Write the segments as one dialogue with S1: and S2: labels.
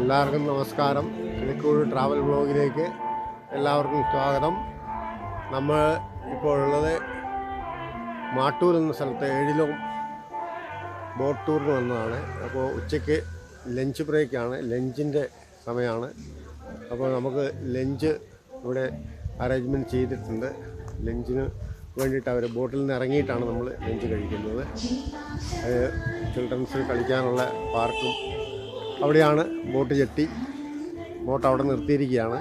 S1: എല്ലാവർക്കും നമസ്കാരം. കിളിക്കൂട് ട്രാവൽ വ്ളോഗിലേക്ക് എല്ലാവർക്കും സ്വാഗതം. നമ്മൾ ഇപ്പോൾ ഉള്ളത് മാട്ടൂർ എന്ന സ്ഥലത്ത് ഏഴിലും ബോട്ട് ടൂറിന് വന്നതാണ്. അപ്പോൾ ഉച്ചയ്ക്ക് ലഞ്ച് ബ്രേക്കാണ്, ലഞ്ചിൻ്റെ സമയമാണ്. അപ്പോൾ നമുക്ക് ലഞ്ച് ഇവിടെ അറേഞ്ച്മെൻറ്റ് ചെയ്തിട്ടുണ്ട്. ലഞ്ചിന് വേണ്ടിയിട്ട് അവർ ബോട്ടിൽ നിന്ന് ഇറങ്ങിയിട്ടാണ് നമ്മൾ ലഞ്ച് കഴിക്കുന്നത്. ചിൽഡ്രൻസിന് കളിക്കാനുള്ള പാർക്കും അവിടെയാണ്. ബോട്ട് ജെട്ടി, ബോട്ട് അവിടെ നിർത്തിയിരിക്കുകയാണ്.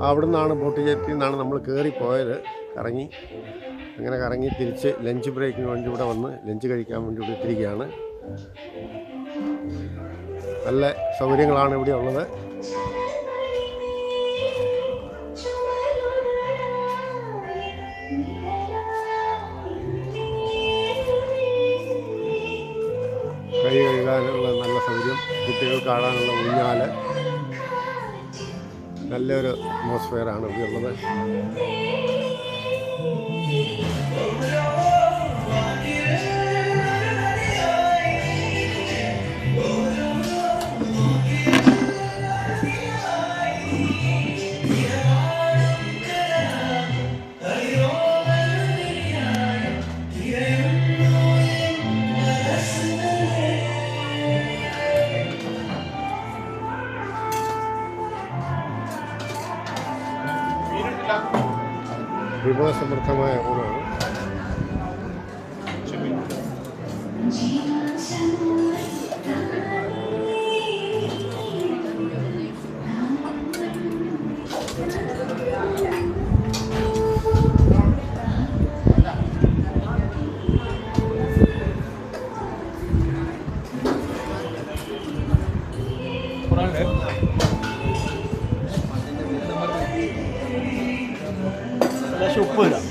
S1: അവിടെ നിന്നാണ് ബോട്ട് ജെട്ടിയിൽ നിന്നാണ് നമ്മൾ കയറിപ്പോയത്. അങ്ങനെ കറങ്ങി തിരിച്ച് ലഞ്ച് ബ്രേക്കിന് വേണ്ടി ഇവിടെ വന്ന് ലഞ്ച് കഴിക്കാൻ വേണ്ടി ഇവിടെ എത്തിയിരിക്കുകയാണ്. നല്ല സൗകര്യങ്ങളാണ് ഇവിടെ ഉള്ളത്. കൈ കഴുകാനുള്ള നല്ല സൗകര്യം, കുട്ടികൾക്ക് ആടാനുള്ള ഊഞ്ഞാല്, നല്ലൊരു അറ്റ്മോസ്ഫിയറാണ് ഇവിടെ ഉള്ളത്. വിഭവസമൃദ്ധമായ ഊണാണ്.
S2: ഉപ്പ് ഇടാം.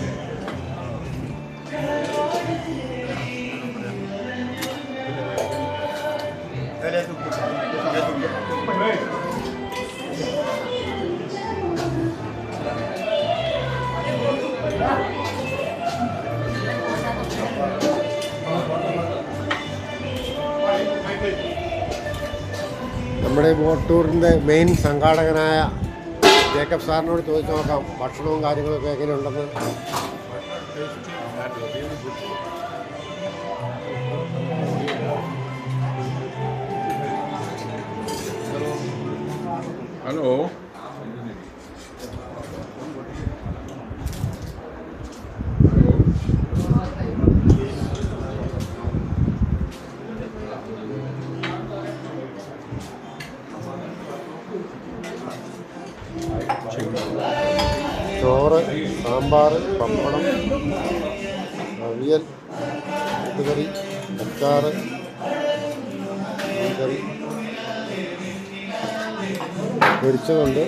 S1: നമ്മുടെ ബോട്ട് ടൂറിൻ്റെ മെയിൻ സംഘാടകനായ ജേക്കബ് സാറിനോട് ചോദിച്ചു നോക്കാം ഭക്ഷണവും കാര്യങ്ങളൊക്കെ എങ്ങനെയുണ്ടെന്ന്.
S3: ഹലോ,
S1: ചോറ്, സാമ്പാർ, പപ്പടം, അവിയൽ, കൂട്ടുകറി, അച്ചാറ്, മീൻകറി, പൊരിച്ചതുണ്ട്.